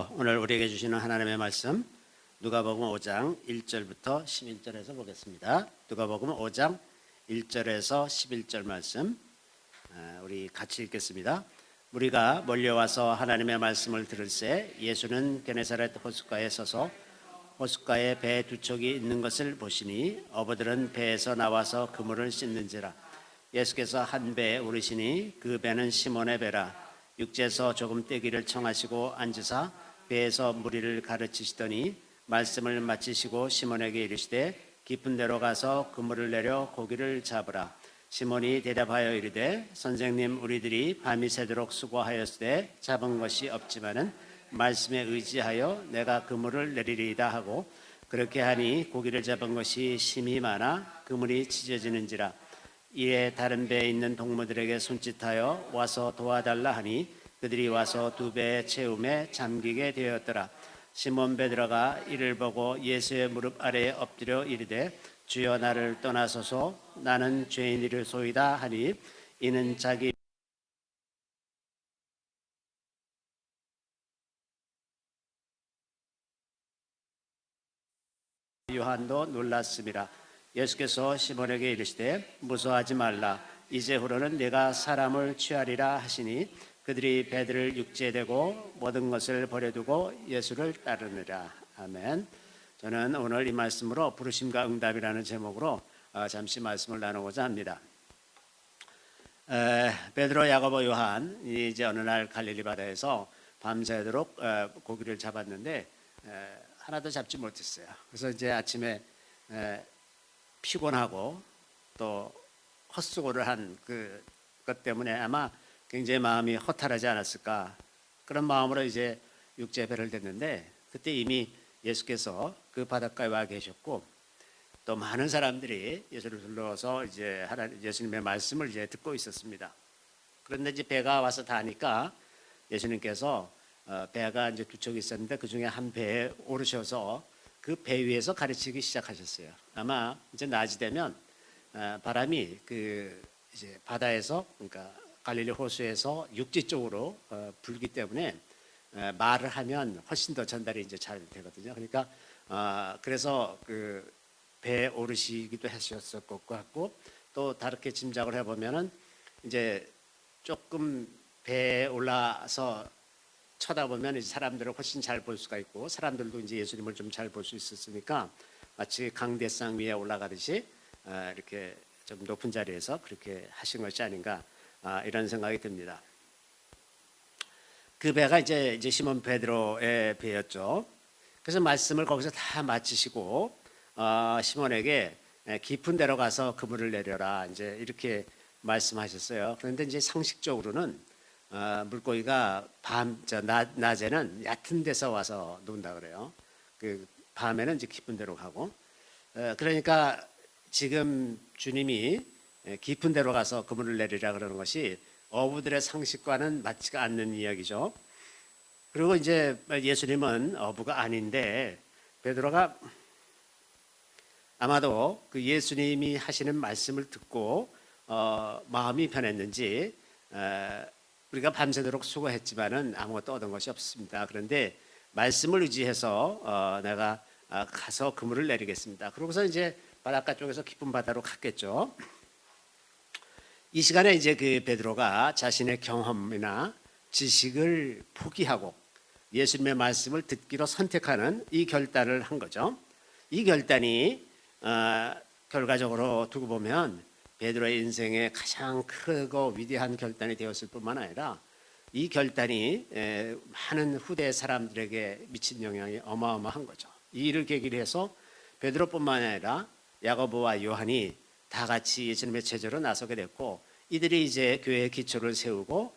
오늘 우리에게 주시는 하나님의 말씀 누가복음 5장 1절부터 11절에서 보겠습니다. 누가복음 5장 1절에서 11절 말씀 우리 같이 읽겠습니다. 무리가 몰려와서 하나님의 말씀을 들을새 예수는 게네사렛 호숫가에 서서 호숫가에 배 두 척이 있는 것을 보시니 어부들은 배에서 나와서 그물을 씻는지라. 예수께서 한 배에 오르시니 그 배는 시몬의 배라. 육지에서 조금 떼기를 청하시고 앉으사 배에서 무리를 가르치시더니 말씀을 마치시고 시몬에게 이르시되 깊은 데로 가서 그물을 내려 고기를 잡으라. 시몬이 대답하여 이르되 선생님, 우리들이 밤이 새도록 수고하였으되 잡은 것이 없지만은 말씀에 의지하여 내가 그물을 내리리이다 하고, 그렇게 하니 고기를 잡은 것이 심히 많아 그물이 찢어지는지라. 이에 다른 배에 있는 동무들에게 손짓하여 와서 도와달라 하니 그들이 와서 두 배의 채움에 잠기게 되었더라. 시몬 베드로가 이를 보고 예수의 무릎 아래에 엎드려 이르되 주여, 나를 떠나소서, 나는 죄인이로소이다 하니, 이는 자기 요한도 놀랐음이라. 예수께서 시몬에게 이르시되 무서워하지 말라. 이제후로는 내가 사람을 취하리라 하시니 그들이 배들을 육지에 대고 모든 것을 버려두고 예수를 따르니라. 아멘. 저는 오늘 이 말씀으로 부르심과 응답이라는 제목으로 잠시 말씀을 나누고자 합니다. 베드로, 야고보, 요한이 이제 어느 날 갈릴리 바다에서 밤새도록 고기를 잡았는데 하나도 잡지 못했어요. 그래서 이제 아침에 피곤하고 또 헛수고를 한 그것 때문에 아마 굉장히 마음이 허탈하지 않았을까, 그런 마음으로 이제 육지에 배를 댔는데, 그때 이미 예수께서 그 바닷가에 와 계셨고 또 많은 사람들이 예수를 둘러서 이제 예수님의 말씀을 이제 듣고 있었습니다. 그런데 이제 배가 와서 닿으니까 예수님께서 배가 이제 두 척이 있었는데 그 중에 한 배에 오르셔서 그 배 위에서 가르치기 시작하셨어요. 아마 이제 낮이 되면 바람이 이제 바다에서, 그러니까 갈릴리 호수에서 육지 쪽으로 불기 때문에 말을 하면 훨씬 더 전달이 이제 잘 되거든요. 그러니까 그래서 그 배에 오르시기도 하셨을 것 같고, 또 다르게 짐작을 해보면은 이제 조금 배에 올라서 쳐다보면 이제 사람들을 훨씬 잘 볼 수가 있고, 사람들도 이제 예수님을 좀 잘 볼 수 있었으니까 마치 강대상 위에 올라가듯이 이렇게 좀 높은 자리에서 그렇게 하신 것이 아닌가, 이런 생각이 듭니다. 그 배가 이제 시몬 베드로의 배였죠. 그래서 말씀을 거기서 다 마치시고 시몬에게 깊은 데로 가서 그물을 내려라, 이제 이렇게 말씀하셨어요. 그런데 이제 상식적으로는 물고기가 낮에는 얕은 데서 와서 논다 그래요. 그 밤에는 이제 깊은 데로 가고, 그러니까 지금 주님이 깊은 데로 가서 그물을 내리라 그러는 것이 어부들의 상식과는 맞지가 않는 이야기죠. 그리고 이제 예수님은 어부가 아닌데 베드로가 아마도 그 예수님이 하시는 말씀을 듣고 마음이 변했는지, 우리가 밤새도록 수고했지만은 아무것도 얻은 것이 없습니다. 그런데 말씀을 의지해서 내가 가서 그물을 내리겠습니다. 그러고서 이제 바닷가 쪽에서 깊은 바다로 갔겠죠. 이 시간에 이제 그 베드로가 자신의 경험이나 지식을 포기하고 예수님의 말씀을 듣기로 선택하는 이 결단을 한 거죠. 이 결단이 결과적으로 두고 보면 베드로의 인생에 가장 크고 위대한 결단이 되었을 뿐만 아니라 이 결단이 많은 후대 사람들에게 미친 영향이 어마어마한 거죠. 이 일을 계기로 해서 베드로뿐만 아니라 야고보와 요한이 다 같이 예수님의 제자로 나서게 됐고, 이들이 이제 교회의 기초를 세우고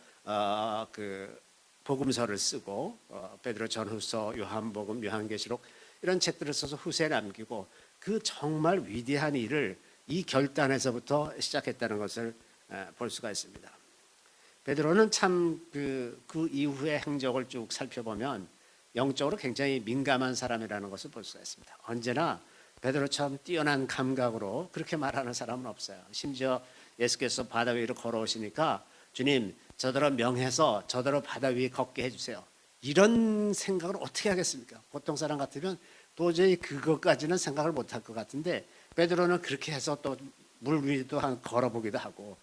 그 복음서를 쓰고 베드로 전후서, 요한복음, 요한계시록 이런 책들을 써서 후세에 남기고, 그 정말 위대한 일을 이 결단에서부터 시작했다는 것을 볼 수가 있습니다. 베드로는 참 그 이후의 행적을 쭉 살펴보면 영적으로 굉장히 민감한 사람이라는 것을 볼 수가 있습니다. 언제나 베드로처럼 뛰어난 감각으로 그렇게 말하는 사람은 없어요. 심지어 예수께서 바다 위로 걸어오시니까 주님, 저더러 명해서 저더러 바다 위에 걷게 해주세요, 이런 생각을 어떻게 하겠습니까? 보통 사람 같으면 도저히 그것까지는 생각을 못할 것 같은데 베드로는 그렇게 해서 또 물 위도 걸어보기도 하고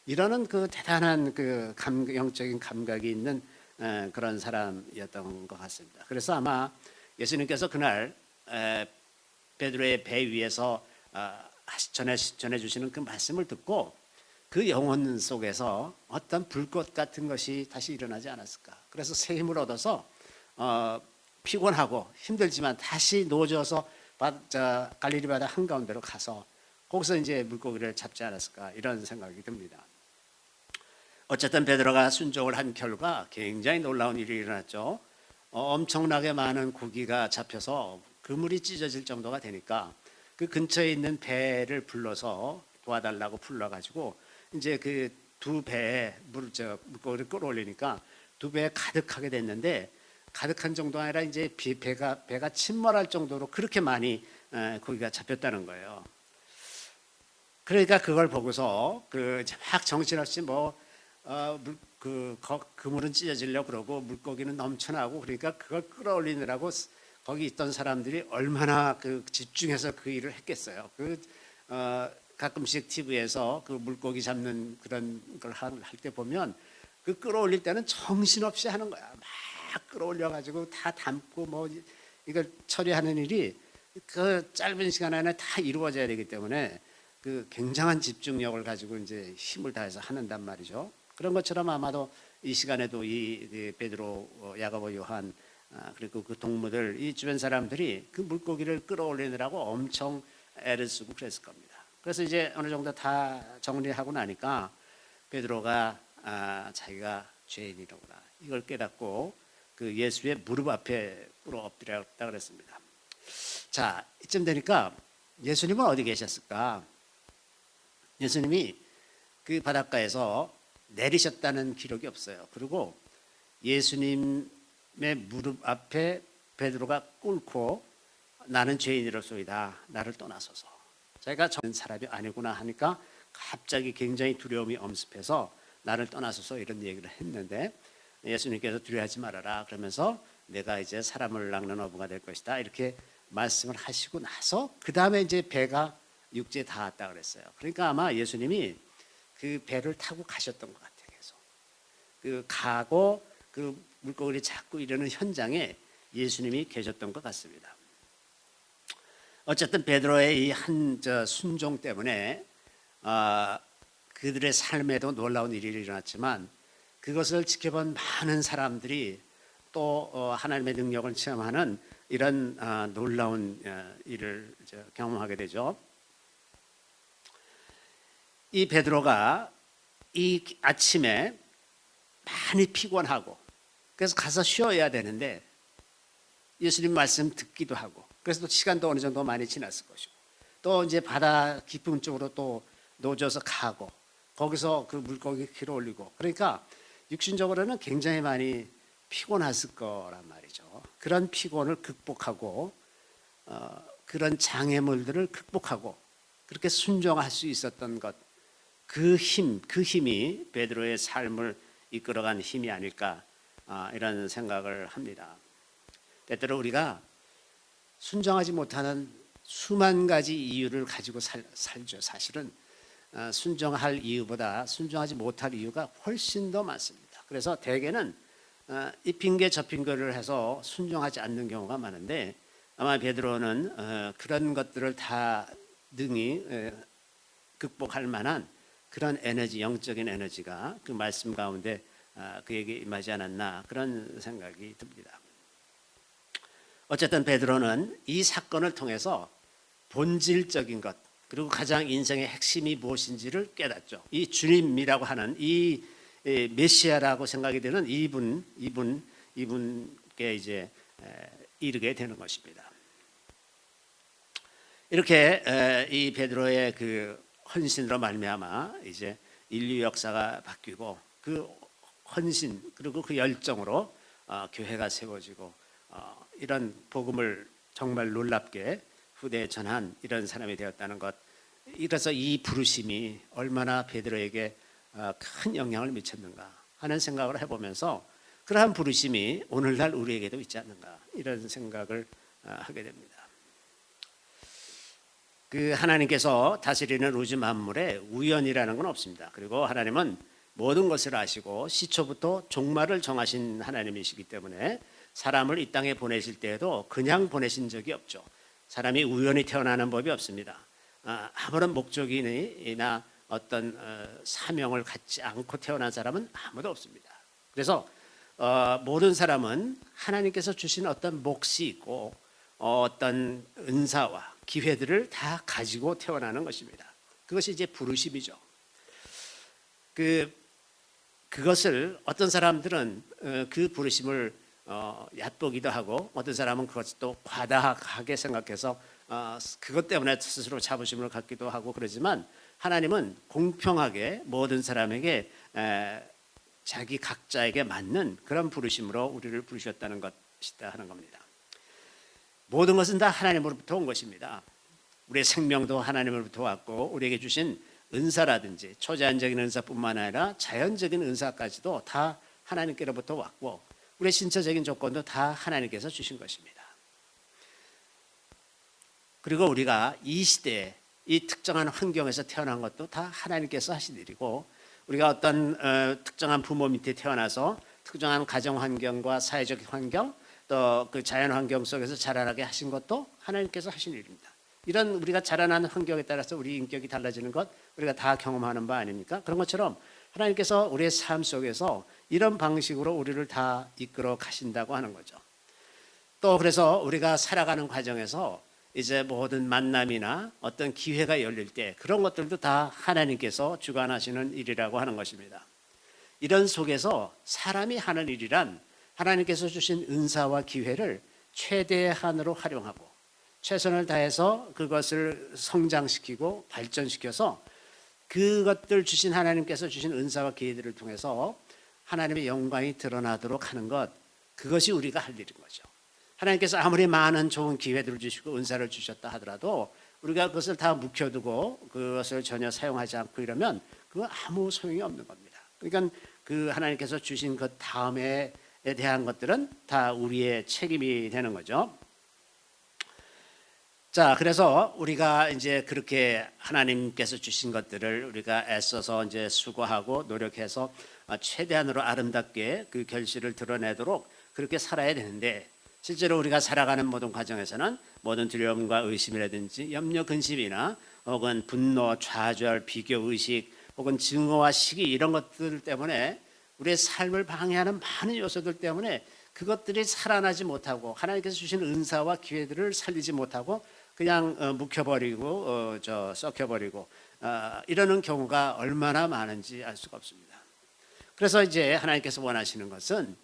이러는 그 대단한 그 영적인 감각이 있는 그런 사람이었던 것 같습니다. 그래서 아마 예수님께서 그날 베드로의 배 위에서 전해주시는 그 말씀을 듣고 그 영혼 속에서 어떤 불꽃 같은 것이 다시 일어나지 않았을까. 그래서 새 힘을 얻어서 피곤하고 힘들지만 다시 노져서 갈릴리 바다 한가운데로 가서 거기서 이제 물고기를 잡지 않았을까 이런 생각이 듭니다. 어쨌든 베드로가 순종을 한 결과 굉장히 놀라운 일이 일어났죠. 엄청나게 많은 고기가 잡혀서 그물이 찢어질 정도가 되니까 그 근처에 있는 배를 불러서 도와달라고 불러가지고 이제 그 두 배에 물고기를 끌어올리니까 두 배에 가득하게 됐는데 가득한 정도가 아니라 이제 배가 침몰할 정도로 그렇게 많이 고기가 잡혔다는 거예요. 그러니까 그걸 보고서 막 정신없이 그물은 찢어지려고 그러고 물고기는 넘쳐나고 그러니까 그걸 끌어올리느라고 거기 있던 사람들이 얼마나 집중해서 그 일을 했겠어요. 가끔씩 TV에서 그 물고기 잡는 그런 걸 할 때 보면 그 끌어올릴 때는 정신없이 하는 거야. 막 끌어올려가지고 다 담고 이걸 처리하는 일이 그 짧은 시간 안에 다 이루어져야 되기 때문에 그 굉장한 집중력을 가지고 이제 힘을 다해서 하는단 말이죠. 그런 것처럼 아마도 이 시간에도 이 베드로, 야고보, 요한 그리고 그 동무들 이 주변 사람들이 그 물고기를 끌어올리느라고 엄청 애를 쓰고 그랬을 겁니다. 그래서 이제 어느 정도 다 정리하고 나니까 베드로가 자기가 죄인이로구나 이걸 깨닫고 그 예수의 무릎 앞에 꿇어 엎드렸다 그랬습니다. 자, 이쯤 되니까 예수님은 어디 계셨을까? 예수님이 그 바닷가에서 내리셨다는 기록이 없어요. 그리고 예수님의 무릎 앞에 베드로가 꿇고 나는 죄인이로소이다. 나를 떠나소서. 자기가 정한 사람이 아니구나 하니까 갑자기 굉장히 두려움이 엄습해서 나를 떠나소서 이런 얘기를 했는데 예수님께서 두려워하지 말아라 그러면서 내가 이제 사람을 낚는 어부가 될 것이다 이렇게 말씀을 하시고 나서 그 다음에 이제 배가 육지에 닿았다 그랬어요. 그러니까 아마 예수님이 그 배를 타고 가셨던 것 같아요. 계속 가고 그 물고기를 잡고 이러는 현장에 예수님이 계셨던 것 같습니다. 어쨌든 베드로의 이 한 순종 때문에 그들의 삶에도 놀라운 일이 일어났지만 그것을 지켜본 많은 사람들이 또 하나님의 능력을 체험하는 이런 놀라운 일을 경험하게 되죠. 이 베드로가 이 아침에 많이 피곤하고 그래서 가서 쉬어야 되는데 예수님 말씀 듣기도 하고 그래서 또 시간도 어느 정도 많이 지났을 것이고 또 이제 바다 깊은 쪽으로 또 노져서 가고 거기서 그 물고기 길어 올리고 그러니까 육신적으로는 굉장히 많이 피곤했을 거란 말이죠. 그런 피곤을 극복하고 그런 장애물들을 극복하고 그렇게 순종할 수 있었던 것 그 힘이 베드로의 삶을 이끌어간 힘이 아닐까 이런 생각을 합니다. 때때로 우리가 순종하지 못하는 수만 가지 이유를 가지고 살죠. 사실은 순종할 이유보다 순종하지 못할 이유가 훨씬 더 많습니다. 그래서 대개는 이 핑계 저 핑계를 해서 순종하지 않는 경우가 많은데 아마 베드로는 그런 것들을 다 능히 극복할 만한 그런 에너지, 영적인 에너지가 그 말씀 가운데 그에게 임하지 않았나 그런 생각이 듭니다. 어쨌든 베드로는 이 사건을 통해서 본질적인 것 그리고 가장 인생의 핵심이 무엇인지를 깨닫죠. 이 주님이라고 하는 이 메시아라고 생각이 되는 이분께 이제 이르게 되는 것입니다. 이렇게 이 베드로의 그 헌신으로 말미암아 이제 인류 역사가 바뀌고 그 헌신 그리고 그 열정으로 교회가 세워지고 이런 복음을 정말 놀랍게 후대에 전한 이런 사람이 되었다는 것. 이래서 이 부르심이 얼마나 베드로에게 큰 영향을 미쳤는가 하는 생각을 해보면서 그러한 부르심이 오늘날 우리에게도 있지 않는가, 이런 생각을 하게 됩니다. 그 하나님께서 다스리는 우주 만물에 우연이라는 건 없습니다. 그리고 하나님은 모든 것을 아시고 시초부터 종말을 정하신 하나님이시기 때문에 사람을 이 땅에 보내실 때에도 그냥 보내신 적이 없죠. 사람이 우연히 태어나는 법이 없습니다. 아무런 목적이나 어떤 사명을 갖지 않고 태어난 사람은 아무도 없습니다. 그래서 모든 사람은 하나님께서 주신 어떤 몫이 있고 어떤 은사와 기회들을 다 가지고 태어나는 것입니다. 그것이 이제 부르심이죠. 그것을 어떤 사람들은 그 부르심을 얕보기도 하고, 어떤 사람은 그것도 과다하게 생각해서 그것 때문에 스스로 자부심을 갖기도 하고 그러지만, 하나님은 공평하게 모든 사람에게 자기 각자에게 맞는 그런 부르심으로 우리를 부르셨다는 것이다 하는 겁니다. 모든 것은 다 하나님으로부터 온 것입니다. 우리의 생명도 하나님으로부터 왔고, 우리에게 주신 은사라든지 초자연적인 은사뿐만 아니라 자연적인 은사까지도 다 하나님께로부터 왔고, 우리의 신체적인 조건도 다 하나님께서 주신 것입니다. 그리고 우리가 이 시대에 이 특정한 환경에서 태어난 것도 다 하나님께서 하신 일이고, 우리가 어떤 특정한 부모 밑에 태어나서 특정한 가정 환경과 사회적 환경, 또 그 자연 환경 속에서 자라나게 하신 것도 하나님께서 하신 일입니다. 이런 우리가 자라나는 환경에 따라서 우리 인격이 달라지는 것 우리가 다 경험하는 바 아닙니까? 그런 것처럼 하나님께서 우리의 삶 속에서 이런 방식으로 우리를 다 이끌어 가신다고 하는 거죠. 또 그래서 우리가 살아가는 과정에서 이제 모든 만남이나 어떤 기회가 열릴 때 그런 것들도 다 하나님께서 주관하시는 일이라고 하는 것입니다. 이런 속에서 사람이 하는 일이란 하나님께서 주신 은사와 기회를 최대한으로 활용하고 최선을 다해서 그것을 성장시키고 발전시켜서 그것들 주신 하나님께서 주신 은사와 기회들을 통해서 하나님의 영광이 드러나도록 하는 것, 그것이 우리가 할 일인 거죠. 하나님께서 아무리 많은 좋은 기회들을 주시고 은사를 주셨다 하더라도 우리가 그것을 다 묵혀두고 그것을 전혀 사용하지 않고 이러면 그건 아무 소용이 없는 겁니다. 그러니까 그 하나님께서 주신 그 다음에 대한 것들은 다 우리의 책임이 되는 거죠. 자, 그래서 우리가 이제 그렇게 하나님께서 주신 것들을 우리가 애써서 이제 수고하고 노력해서 최대한으로 아름답게 그 결실을 드러내도록 그렇게 살아야 되는데, 실제로 우리가 살아가는 모든 과정에서는 모든 두려움과 의심이라든지 염려, 근심이나 혹은 분노, 좌절, 비교, 의식, 혹은 증오와 시기, 이런 것들 때문에 우리의 삶을 방해하는 많은 요소들 때문에 그것들이 살아나지 못하고 하나님께서 주신 은사와 기회들을 살리지 못하고 그냥 묵혀버리고 썩혀버리고 이러는 경우가 얼마나 많은지 알 수가 없습니다. 그래서 이제 하나님께서 원하시는 것은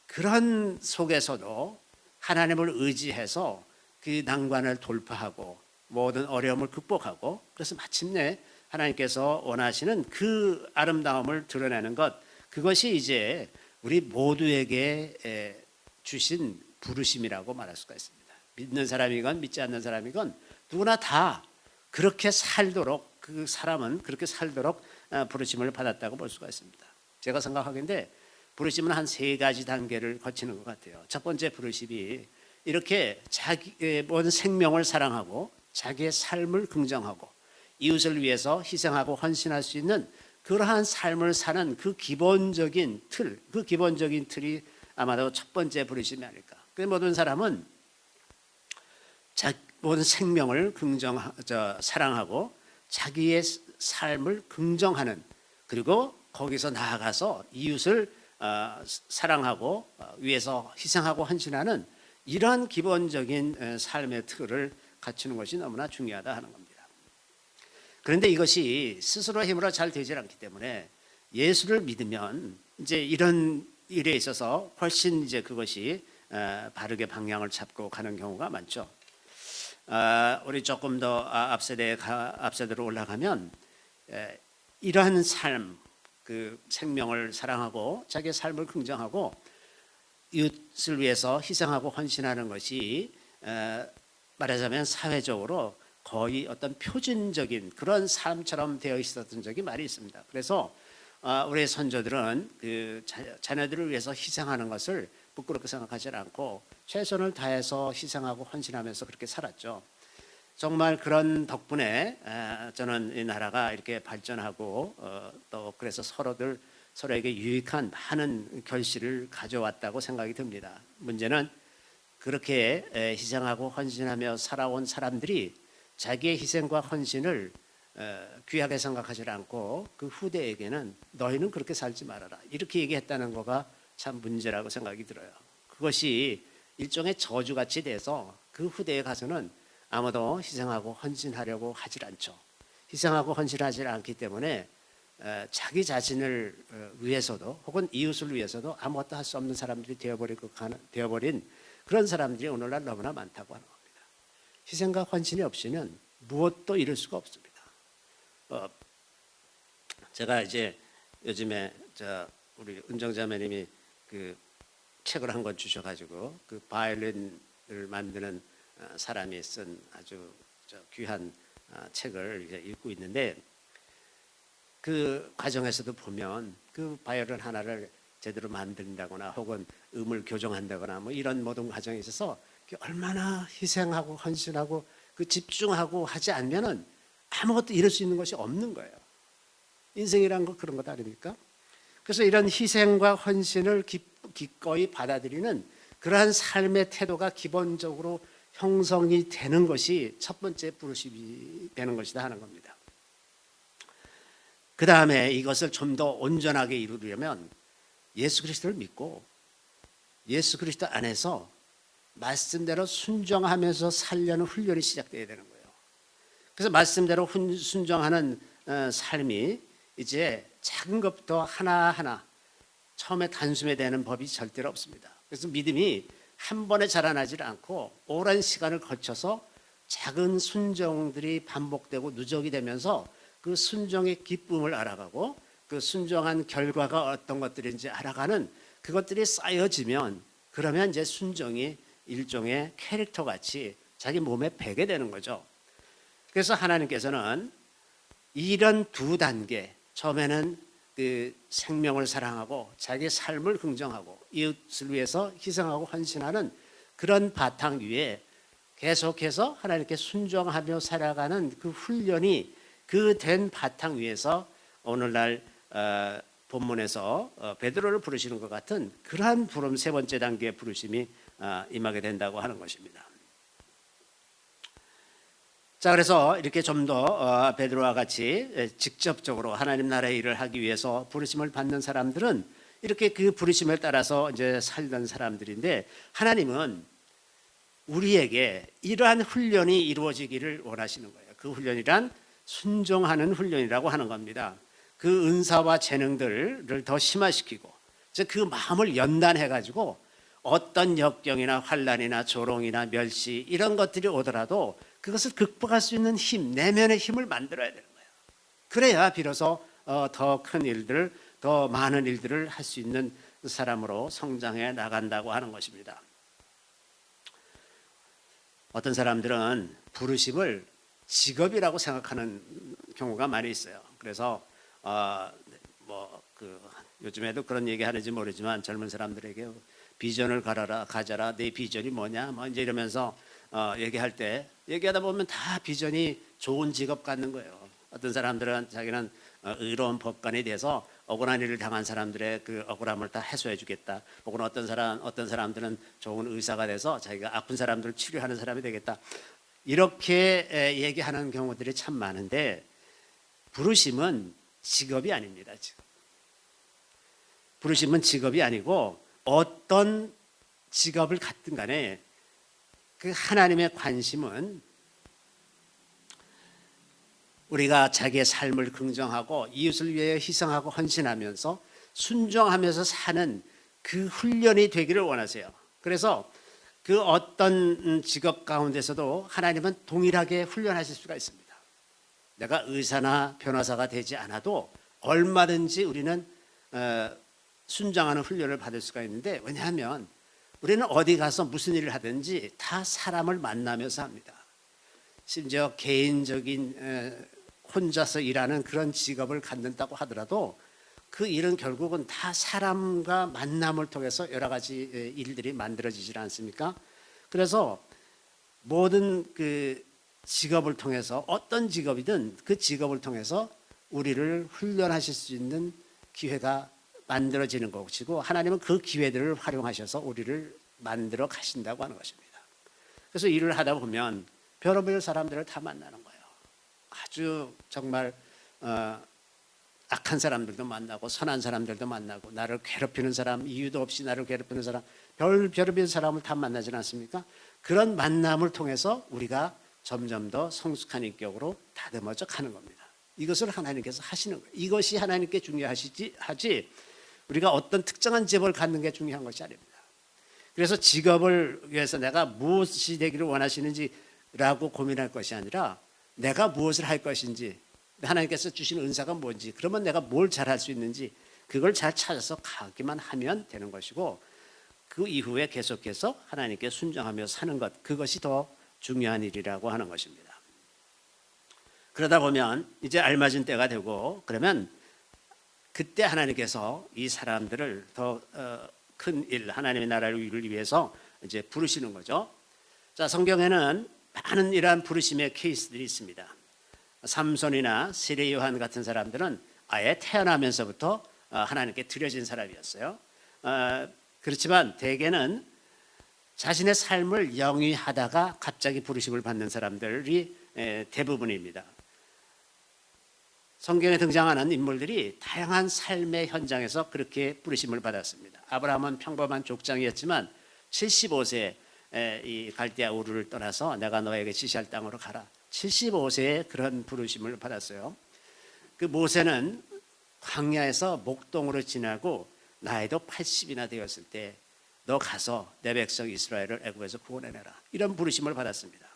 그런 속에서도 하나님을 의지해서 그 난관을 돌파하고 모든 어려움을 극복하고, 그래서 마침내 하나님께서 원하시는 그 아름다움을 드러내는 것, 그것이 이제 우리 모두에게 주신 부르심이라고 말할 수가 있습니다. 믿는 사람이건 믿지 않는 사람이건 누구나 다 그렇게 살도록, 그 사람은 그렇게 살도록 부르심을 받았다고 볼 수가 있습니다. 제가 생각하기에 부르심은 한 3가지 단계를 거치는 것 같아요. 첫 번째 부르심이 이렇게 자기의 모든 생명을 사랑하고 자기의 삶을 긍정하고 이웃을 위해서 희생하고 헌신할 수 있는 그러한 삶을 사는 그 기본적인 틀, 그 기본적인 틀이 아마도 첫 번째 부르심이 아닐까. 그 모든 사람은 모든 생명을 사랑하고 자기의 삶을 긍정하는, 그리고 거기서 나아가서 이웃을 사랑하고 위해서 희생하고 헌신하는 이러한 기본적인 삶의 틀을 갖추는 것이 너무나 중요하다 하는 겁니다. 그런데 이것이 스스로 힘으로 잘 되질 않기 때문에 예수를 믿으면 이제 이런 일에 있어서 훨씬 이제 그것이 바르게 방향을 잡고 가는 경우가 많죠. 우리 조금 더 앞세대로 올라가면 이러한 삶, 그 생명을 사랑하고 자기의 삶을 긍정하고 이웃을 위해서 희생하고 헌신하는 것이 말하자면 사회적으로 거의 어떤 표준적인 그런 삶처럼 되어 있었던 적이 많이 있습니다. 그래서 우리 선조들은 그 자녀들을 위해서 희생하는 것을 부끄럽게 생각하지 않고 최선을 다해서 희생하고 헌신하면서 그렇게 살았죠. 정말 그런 덕분에 저는 이 나라가 이렇게 발전하고 또 그래서 서로에게 유익한 많은 결실을 가져왔다고 생각이 듭니다. 문제는 그렇게 희생하고 헌신하며 살아온 사람들이 자기의 희생과 헌신을 귀하게 생각하지 않고 그 후대에게는 너희는 그렇게 살지 말아라 이렇게 얘기했다는 거가 참 문제라고 생각이 들어요. 그것이 일종의 저주같이 돼서 그 후대에 가서는 아무도 희생하고 헌신하려고 하질 않죠. 희생하고 헌신하지 않기 때문에 자기 자신을 위해서도 혹은 이웃을 위해서도 아무것도 할 수 없는 사람들이 되어버린 그런 사람들이 오늘날 너무나 많다고 하는 겁니다. 희생과 헌신이 없이는 무엇도 이룰 수가 없습니다. 제가 이제 요즘에 우리 은정자매님이 그 책을 한 권 주셔가지고 그 바이올린을 만드는 사람이 쓴 아주 귀한 책을 이제 읽고 있는데 그 과정에서도 보면 그 바이올린 하나를 제대로 만든다거나 혹은 음을 교정한다거나 뭐 이런 모든 과정에 있어서 얼마나 희생하고 헌신하고 그 집중하고 하지 않으면은 아무것도 이룰 수 있는 것이 없는 거예요. 인생이란 거 그런 것 아닙니까? 그래서 이런 희생과 헌신을 기꺼이 받아들이는 그러한 삶의 태도가 기본적으로 형성이 되는 것이 첫 번째 부르심이 되는 것이다 하는 겁니다. 그 다음에 이것을 좀 더 온전하게 이루려면 예수 그리스도를 믿고 예수 그리스도 안에서 말씀대로 순종하면서 살려는 훈련이 시작되어야 되는 거예요. 그래서 말씀대로 순종하는 삶이 이제 작은 것부터 하나하나 처음에 단숨에 되는 법이 절대로 없습니다. 그래서 믿음이 한 번에 자라나질 않고 오랜 시간을 거쳐서 작은 순종들이 반복되고 누적이 되면서 그 순종의 기쁨을 알아가고 그 순종한 결과가 어떤 것들인지 알아가는 그것들이 쌓여지면 그러면 이제 순종이 일종의 캐릭터 같이 자기 몸에 배게 되는 거죠. 그래서 하나님께서는 이런 두 단계, 처음에는 그 생명을 사랑하고 자기 삶을 긍정하고 이웃을 위해서 희생하고 헌신하는 그런 바탕 위에 계속해서 하나님께 순종하며 살아가는 그 훈련이 그 된 바탕 위에서 오늘날 본문에서 베드로를 부르시는 것 같은 그러한 부름 세 번째 단계의 부르심이 임하게 된다고 하는 것입니다. 자, 그래서 이렇게 좀 더 베드로와 같이 직접적으로 하나님 나라의 일을 하기 위해서 부르심을 받는 사람들은 이렇게 그 부르심에 따라서 이제 살던 사람들인데 하나님은 우리에게 이러한 훈련이 이루어지기를 원하시는 거예요. 그 훈련이란 순종하는 훈련이라고 하는 겁니다. 그 은사와 재능들을 더 심화시키고 그 마음을 연단해 가지고 어떤 역경이나 환난이나 조롱이나 멸시 이런 것들이 오더라도 그것을 극복할 수 있는 힘, 내면의 힘을 만들어야 되는 거예요. 그래야 비로소 더 큰 일들, 더 많은 일들을 할 수 있는 사람으로 성장해 나간다고 하는 것입니다. 어떤 사람들은 부르심을 직업이라고 생각하는 경우가 많이 있어요. 그래서 요즘에도 그런 얘기 하는지 모르지만 젊은 사람들에게 비전을 가져라. 내 비전이 뭐냐? 뭐 이제 이러면서 얘기하다 보면 다 비전이 좋은 직업 갖는 거예요. 어떤 사람들은 자기는 의로운 법관이 돼서 억울한 일을 당한 사람들의 그 억울함을 다 해소해 주겠다. 혹은 어떤 사람들은 좋은 의사가 돼서 자기가 아픈 사람들을 치료하는 사람이 되겠다. 이렇게 얘기하는 경우들이 참 많은데 부르심은 직업이 아닙니다. 부르심은 직업이 아니고 어떤 직업을 갖든 간에 그 하나님의 관심은 우리가 자기의 삶을 긍정하고 이웃을 위해 희생하고 헌신하면서 순종하면서 사는 그 훈련이 되기를 원하세요. 그래서 그 어떤 직업 가운데서도 하나님은 동일하게 훈련하실 수가 있습니다. 내가 의사나 변호사가 되지 않아도 얼마든지 우리는 순종하는 훈련을 받을 수가 있는데 왜냐하면 우리는 어디 가서 무슨 일을 하든지 다 사람을 만나면서 합니다. 심지어 개인적인 혼자서 일하는 그런 직업을 갖는다고 하더라도 그 일은 결국은 다 사람과 만남을 통해서 여러 가지 일들이 만들어지지 않습니까? 그래서 모든 그 직업을 통해서 어떤 직업이든 그 직업을 통해서 우리를 훈련하실 수 있는 기회가 만들어지는 것이고 하나님은 그 기회들을 활용하셔서 우리를 만들어 가신다고 하는 것입니다. 그래서 일을 하다 보면 별의별 사람들을 다 만나는 거예요. 아주 정말 악한 사람들도 만나고 선한 사람들도 만나고 나를 괴롭히는 사람, 이유도 없이 나를 괴롭히는 사람, 별의별 사람을 다 만나지 않습니까? 그런 만남을 통해서 우리가 점점 더 성숙한 인격으로 다듬어져 가는 겁니다. 이것을 하나님께서 하시는 거예요. 이것이 하나님께 중요하지 우리가 어떤 특정한 직업을 갖는 게 중요한 것이 아닙니다. 그래서 직업을 위해서 내가 무엇이 되기를 원하시는지라고 고민할 것이 아니라 내가 무엇을 할 것인지, 하나님께서 주신 은사가 뭔지, 그러면 내가 뭘 잘할 수 있는지 그걸 잘 찾아서 가기만 하면 되는 것이고, 그 이후에 계속해서 하나님께 순종하며 사는 것, 그것이 더 중요한 일이라고 하는 것입니다. 그러다 보면 이제 알맞은 때가 되고 그러면 그때 하나님께서 이 사람들을 더 큰 일, 하나님의 나라를 위해서 이제 부르시는 거죠. 자, 성경에는 많은 이러한 부르심의 케이스들이 있습니다. 삼손이나 세례 요한 같은 사람들은 아예 태어나면서부터 하나님께 드려진 사람이었어요. 그렇지만 대개는 자신의 삶을 영위하다가 갑자기 부르심을 받는 사람들이 대부분입니다. 성경에 등장하는 인물들이 다양한 삶의 현장에서 그렇게 부르심을 받았습니다. 아브라함은 평범한 족장이었지만 75세에 이 갈대아 우르를 떠나서 내가 너에게 지시할 땅으로 가라. 75세에 그런 부르심을 받았어요. 그 모세는 광야에서 목동으로 지나고 나이도 80이나 되었을 때 너 가서 내 백성 이스라엘을 애굽에서 구원해내라. 이런 부르심을 받았습니다.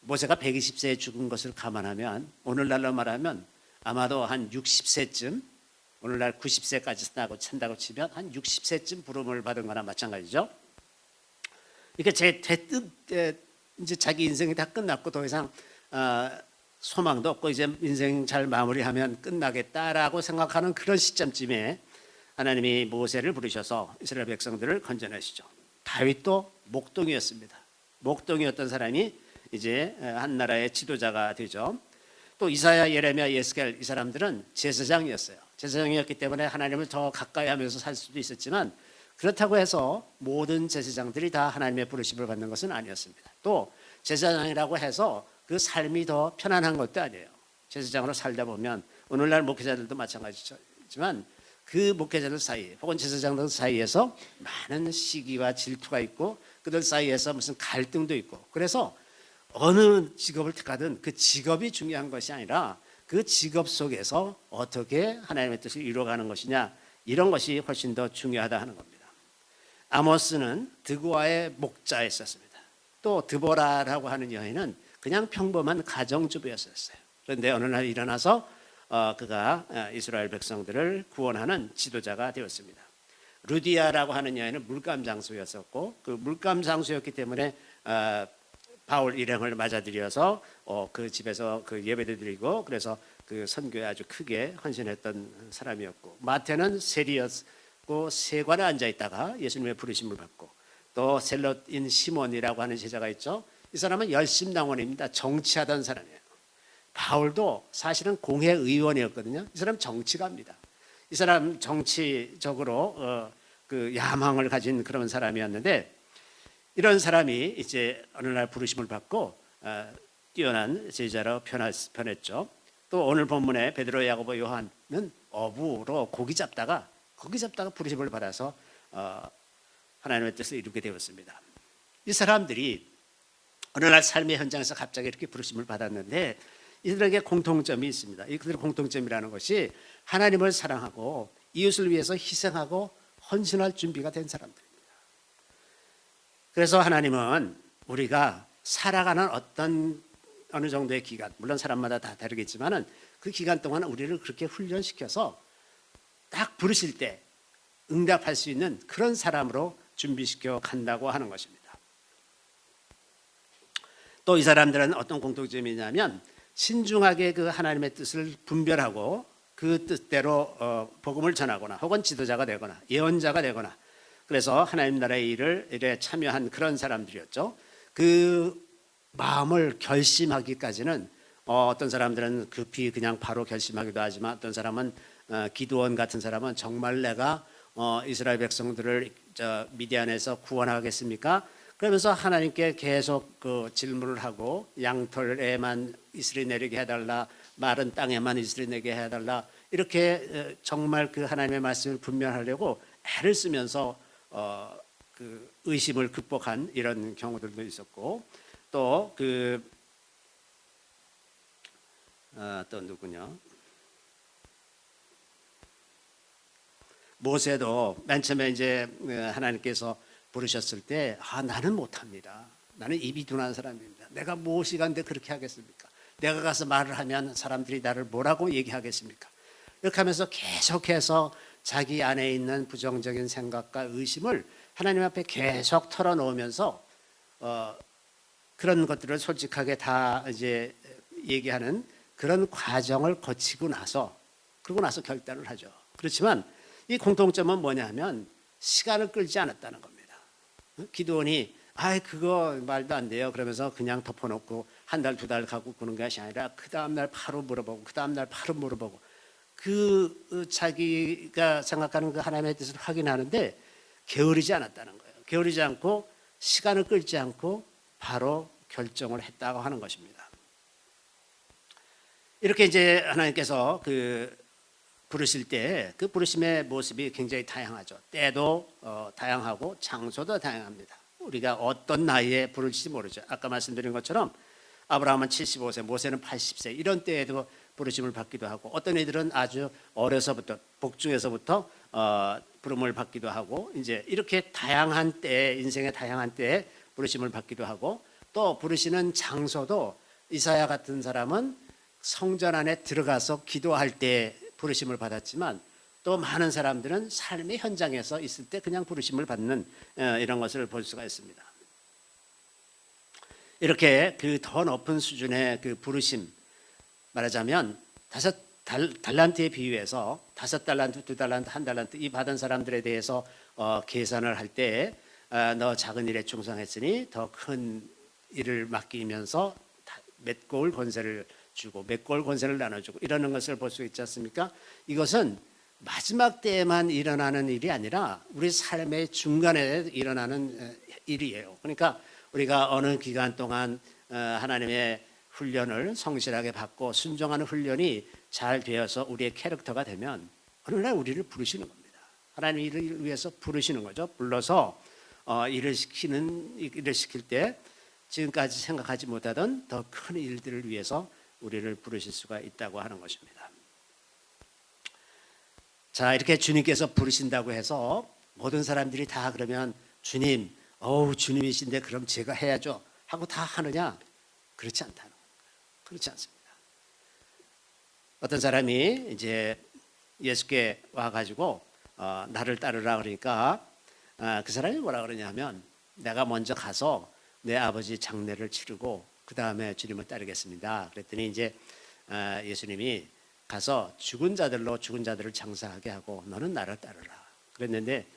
모세가 120세에 죽은 것을 감안하면 오늘날로 말하면 아마도 한 60세쯤, 오늘날 90세까지 찬다고 치면 한 60세쯤 부름을 받은 거나 마찬가지죠. 이렇게 이제 자기 인생이 다 끝났고 더 이상 소망도 없고 이제 인생 잘 마무리하면 끝나겠다라고 생각하는 그런 시점쯤에 하나님이 모세를 부르셔서 이스라엘 백성들을 건져내시죠. 다윗도 목동이었습니다. 목동이었던 사람이 이제 한 나라의 지도자가 되죠. 또 이사야, 예레미야, 예스겔 이 사람들은 제사장이었어요. 제사장이었기 때문에 하나님을 더 가까이 하면서 살 수도 있었지만 그렇다고 해서 모든 제사장들이 다 하나님의 부르심을 받는 것은 아니었습니다. 또 제사장이라고 해서 그 삶이 더 편안한 것도 아니에요. 제사장으로 살다 보면 오늘날 목회자들도 마찬가지지만 그 목회자들 사이 혹은 제사장들 사이에서 많은 시기와 질투가 있고 그들 사이에서 무슨 갈등도 있고, 그래서 어느 직업을 택하든 그 직업이 중요한 것이 아니라 그 직업 속에서 어떻게 하나님의 뜻을 이루어가는 것이냐, 이런 것이 훨씬 더 중요하다 하는 겁니다. 아모스는 드고아의 목자였었습니다. 또 드보라라고 하는 여인은 그냥 평범한 가정주부였었어요. 그런데 어느 날 일어나서 그가 이스라엘 백성들을 구원하는 지도자가 되었습니다. 루디아라고 하는 여인은 물감 장수였었고 그 물감 장수였기 때문에 바울 일행을 맞아들여서 그 집에서 그 예배도 드리고 그래서 그 선교에 아주 크게 헌신했던 사람이었고, 마태는 세리였고 세관에 앉아 있다가 예수님의 부르심을 받고, 또 셀롯인 시몬이라고 하는 제자가 있죠. 이 사람은 열심당원입니다. 정치하던 사람이에요. 바울도 사실은 공회의원이었거든요. 이 사람 정치가입니다. 이 사람 정치적으로 그 야망을 가진 그런 사람이었는데, 이런 사람이 이제 어느 날 부르심을 받고 뛰어난 제자로 변했죠. 또 오늘 본문에 베드로, 야고보, 요한은 어부로 고기 잡다가 부르심을 받아서 하나님의 뜻을 이루게 되었습니다. 이 사람들이 어느 날 삶의 현장에서 갑자기 이렇게 부르심을 받았는데 이들에게 공통점이 있습니다. 이들의 공통점이라는 것이 하나님을 사랑하고 이웃을 위해서 희생하고 헌신할 준비가 된 사람들입니다. 그래서 하나님은 우리가 살아가는 어느 정도의 기간, 물론 사람마다 다 다르겠지만은 그 기간 동안 우리를 그렇게 훈련시켜서 딱 부르실 때 응답할 수 있는 그런 사람으로 준비시켜 간다고 하는 것입니다. 또 이 사람들은 어떤 공통점이 있냐면 신중하게 그 하나님의 뜻을 분별하고 그 뜻대로 복음을 전하거나 혹은 지도자가 되거나 예언자가 되거나 그래서 하나님 나라의 일을 이래 참여한 그런 사람들이었죠. 그 마음을 결심하기까지는 어떤 사람들은 급히 그냥 바로 결심하기도 하지만 어떤 사람은 기드온 같은 사람은 정말 내가 이스라엘 백성들을 미디안에서 구원하겠습니까? 그러면서 하나님께 계속 그 질문을 하고 양털에만 이슬이 내리게 해달라, 마른 땅에만 이슬이 내게 해달라, 이렇게 정말 그 하나님의 말씀을 분별하려고 애를 쓰면서 그 의심을 극복한 이런 경우들도 있었고, 또 또 누구냐? 모세도 맨 처음에 이제 하나님께서 부르셨을 때 나는 못합니다. 나는 입이 둔한 사람입니다. 내가 무엇이간데 그렇게 하겠습니까? 내가 가서 말을 하면 사람들이 나를 뭐라고 얘기하겠습니까? 이렇게 하면서 계속해서 자기 안에 있는 부정적인 생각과 의심을 하나님 앞에 계속 털어놓으면서 그런 것들을 솔직하게 다 이제 얘기하는 그런 과정을 거치고 나서 그러고 나서 결단을 하죠. 그렇지만 이 공통점은 뭐냐 하면 시간을 끌지 않았다는 겁니다. 기드온이 그거 말도 안 돼요 그러면서 그냥 덮어놓고 한 달, 두 달 가고 그런 것이 아니라 그 다음날 바로 물어보고 그 다음날 바로 물어보고 자기가 생각하는 그 하나님의 뜻을 확인하는데 게으르지 않았다는 거예요. 게으르지 않고 시간을 끌지 않고 바로 결정을 했다고 하는 것입니다. 이렇게 이제 하나님께서 부르실 때 그 부르심의 모습이 굉장히 다양하죠. 때도 다양하고 장소도 다양합니다. 우리가 어떤 나이에 부를지 모르죠. 아까 말씀드린 것처럼 아브라함은 75세, 모세는 80세 이런 때에도 부르심을 받기도 하고 어떤 이들은 아주 어려서부터 복중에서부터 부름을 받기도 하고 이제 이렇게 다양한 때에 인생의 다양한 때에 부르심을 받기도 하고 또 부르시는 장소도 이사야 같은 사람은 성전 안에 들어가서 기도할 때 부르심을 받았지만 또 많은 사람들은 삶의 현장에서 있을 때 그냥 부르심을 받는 이런 것을 볼 수가 있습니다. 이렇게 그 더 높은 수준의 그 부르심 말하자면 5달란트에 비유해서 5달란트, 2달란트, 1달란트 이 받은 사람들에 대해서 계산을 할 때 너 작은 일에 충성했으니 더 큰 일을 맡기면서 맺고올 권세를 주고 맺고올 권세를 나눠주고 이러는 것을 볼 수 있지 않습니까? 이것은 마지막 때에만 일어나는 일이 아니라 우리 삶의 중간에 일어나는 일이에요. 그러니까 우리가 어느 기간 동안 하나님의 훈련을 성실하게 받고 순종하는 훈련이 잘 되어서 우리의 캐릭터가 되면 어느 날 우리를 부르시는 겁니다. 하나님 일을 위해서 부르시는 거죠. 불러서 일을 시킬 때 지금까지 생각하지 못하던 더 큰 일들을 위해서 우리를 부르실 수가 있다고 하는 것입니다. 자, 이렇게 주님께서 부르신다고 해서 모든 사람들이 다 그러면 주님, 주님이신데 그럼 제가 해야죠 하고 다 하느냐? 그렇지 않다는 거예요. 그렇지 않습니다. 어떤 사람이 이제 예수께 와가지고 나를 따르라 그러니까 그 사람이 뭐라 그러냐면 내가 먼저 가서 내 아버지 장례를 치르고 그 다음에 주님을 따르겠습니다. 그랬더니 이제 예수님이 가서 죽은 자들을 장사하게 하고 너는 나를 따르라. 그랬는데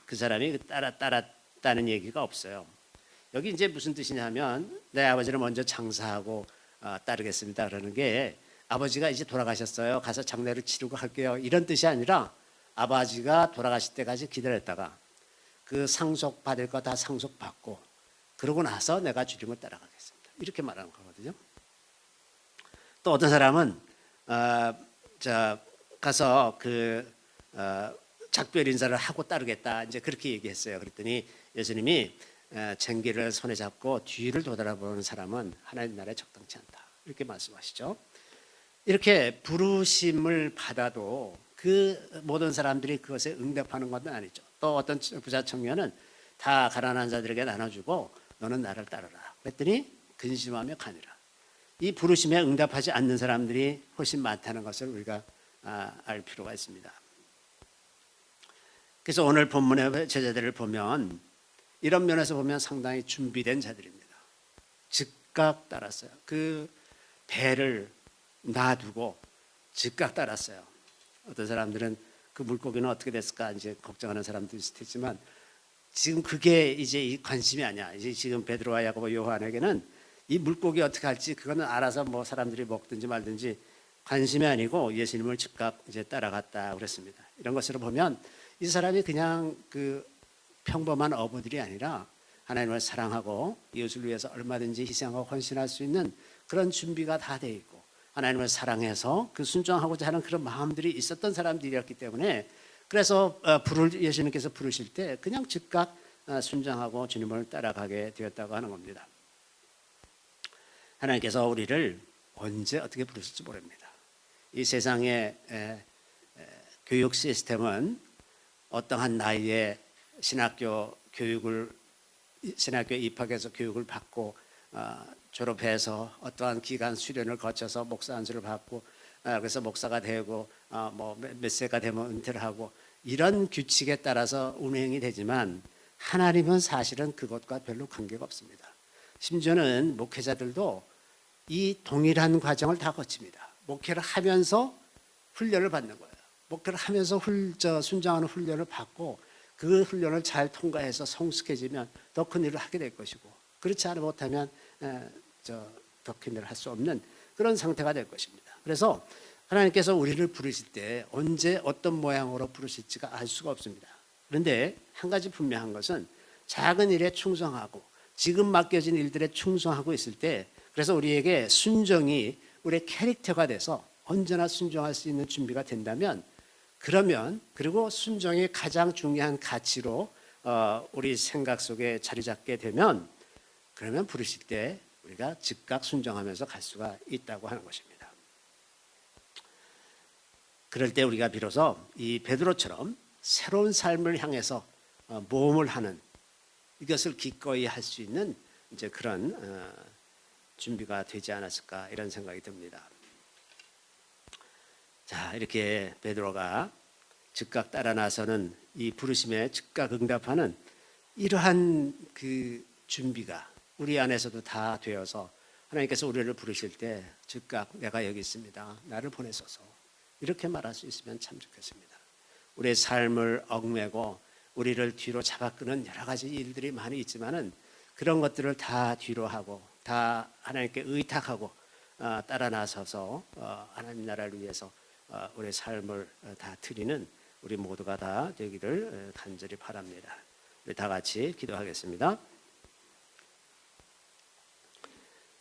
그 사람이 따랐다는 얘기가 없어요. 여기 이제 무슨 뜻이냐면 내 아버지를 먼저 장사하고 따르겠습니다. 그러는 게 아버지가 이제 돌아가셨어요. 가서 장례를 치르고 할게요. 이런 뜻이 아니라 아버지가 돌아가실 때까지 기다렸다가 그 상속 받을 거 다 상속받고 그러고 나서 내가 주님을 따라가겠습니다. 이렇게 말하는 거거든요. 또 어떤 사람은 가서 작별 인사를 하고 따르겠다 이제 그렇게 얘기했어요. 그랬더니 예수님이 쟁기를 손에 잡고 뒤를 돌아보는 사람은 하나님 나라에 적당치 않다 이렇게 말씀하시죠. 이렇게 부르심을 받아도 그 모든 사람들이 그것에 응답하는 것은 아니죠. 또 어떤 부자 청년은 다 가난한 자들에게 나눠주고 너는 나를 따르라 그랬더니 근심하며 가니라. 이 부르심에 응답하지 않는 사람들이 훨씬 많다는 것을 우리가 알 필요가 있습니다. 그래서 오늘 본문의 제자들을 보면 이런 면에서 보면 상당히 준비된 자들입니다. 즉각 따랐어요. 그 배를 놔두고 즉각 따랐어요. 어떤 사람들은 그 물고기는 어떻게 됐을까 이제 걱정하는 사람도 있을 테지만 지금 그게 이제 이 관심이 아니야. 이제 지금 베드로와 야고보 요한에게는 이 물고기 어떻게 할지 그거는 알아서 뭐 사람들이 먹든지 말든지 관심이 아니고 예수님을 즉각 이제 따라갔다 그랬습니다. 이런 것으로 보면 이 사람이 그냥 그 평범한 어부들이 아니라 하나님을 사랑하고 이웃을 위해서 얼마든지 희생하고 헌신할 수 있는 그런 준비가 다 돼 있고 하나님을 사랑해서 그 순종하고자 하는 그런 마음들이 있었던 사람들이었기 때문에 그래서 예수님께서 부르실 때 그냥 즉각 순종하고 주님을 따라가게 되었다고 하는 겁니다. 하나님께서 우리를 언제 어떻게 부르실지 모릅니다. 이 세상의 교육 시스템은 어떠한 나이에 신학교에 입학해서 교육을 받고 졸업해서 어떠한 기간 수련을 거쳐서 목사 안수를 받고 그래서 목사가 되고 뭐 몇 세가 되면 은퇴를 하고 이런 규칙에 따라서 운행이 되지만 하나님은 사실은 그것과 별로 관계가 없습니다. 심지어는 목회자들도 이 동일한 과정을 다 거칩니다. 목회를 하면서 훈련을 받는 거예요. 목회를 하면서 순종하는 훈련을 받고 그 훈련을 잘 통과해서 성숙해지면 더 큰 일을 하게 될 것이고 그렇지 않으면 못하면 더 큰 일을 할 수 없는 그런 상태가 될 것입니다. 그래서 하나님께서 우리를 부르실 때 언제 어떤 모양으로 부르실지가 알 수가 없습니다. 그런데 한 가지 분명한 것은 작은 일에 충성하고 지금 맡겨진 일들에 충성하고 있을 때 그래서 우리에게 순종이 우리의 캐릭터가 돼서 언제나 순종할 수 있는 준비가 된다면 그러면 그리고 순종이 가장 중요한 가치로 우리 생각 속에 자리 잡게 되면 그러면 부르실 때 우리가 즉각 순종하면서 갈 수가 있다고 하는 것입니다. 그럴 때 우리가 비로소 이 베드로처럼 새로운 삶을 향해서 모험을 하는 이것을 기꺼이 할 수 있는 이제 그런 준비가 되지 않았을까 이런 생각이 듭니다. 자, 이렇게 베드로가 즉각 따라 나서는 이 부르심에 즉각 응답하는 이러한 그 준비가 우리 안에서도 다 되어서 하나님께서 우리를 부르실 때 즉각 내가 여기 있습니다. 나를 보내소서. 이렇게 말할 수 있으면 참 좋겠습니다. 우리의 삶을 얽매고 우리를 뒤로 잡아끄는 여러 가지 일들이 많이 있지만은 그런 것들을 다 뒤로 하고 다 하나님께 의탁하고 따라 나서서 하나님 나라를 위해서 우리의 삶을 다 드리는 우리 모두가 다 되기를 간절히 바랍니다. 우리 다 같이 기도하겠습니다.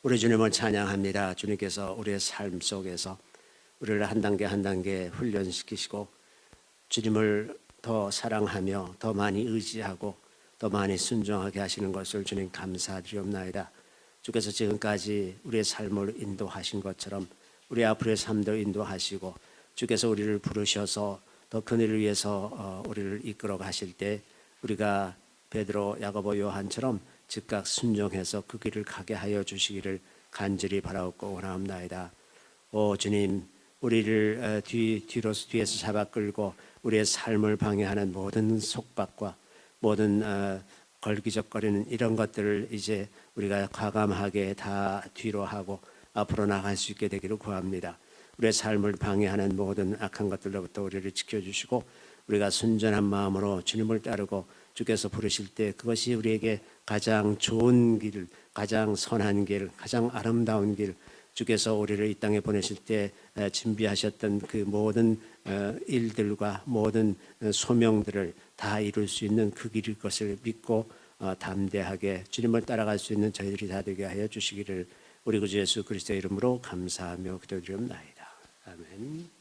우리 주님을 찬양합니다. 주님께서 우리의 삶 속에서 우리를 한 단계 한 단계 훈련시키시고 주님을 더 사랑하며 더 많이 의지하고 더 많이 순종하게 하시는 것을 주님 감사드리옵나이다. 주께서 지금까지 우리의 삶을 인도하신 것처럼 우리 앞으로의 삶도 인도하시고 주께서 우리를 부르셔서 더 큰 일을 위해서 우리를 이끌어 가실 때 우리가 베드로, 야고보, 요한처럼 즉각 순종해서 그 길을 가게 하여 주시기를 간절히 바라옵고 원하옵나이다. 오 주님, 우리를 뒤에서 잡아 끌고 우리의 삶을 방해하는 모든 속박과 모든 걸기적거리는 이런 것들을 이제 우리가 과감하게 다 뒤로 하고 앞으로 나갈 수 있게 되기를 구합니다. 우리의 삶을 방해하는 모든 악한 것들로부터 우리를 지켜주시고 우리가 순전한 마음으로 주님을 따르고 주께서 부르실 때 그것이 우리에게 가장 좋은 길, 가장 선한 길, 가장 아름다운 길, 주께서 우리를 이 땅에 보내실 때 준비하셨던 그 모든 일들과 모든 소명들을 다 이룰 수 있는 그 길일 것을 믿고 담대하게 주님을 따라갈 수 있는 저희들이 다 되게 하여 주시기를 우리 구주 예수 그리스도의 이름으로 감사하며 기도드리옵나이다. 아멘.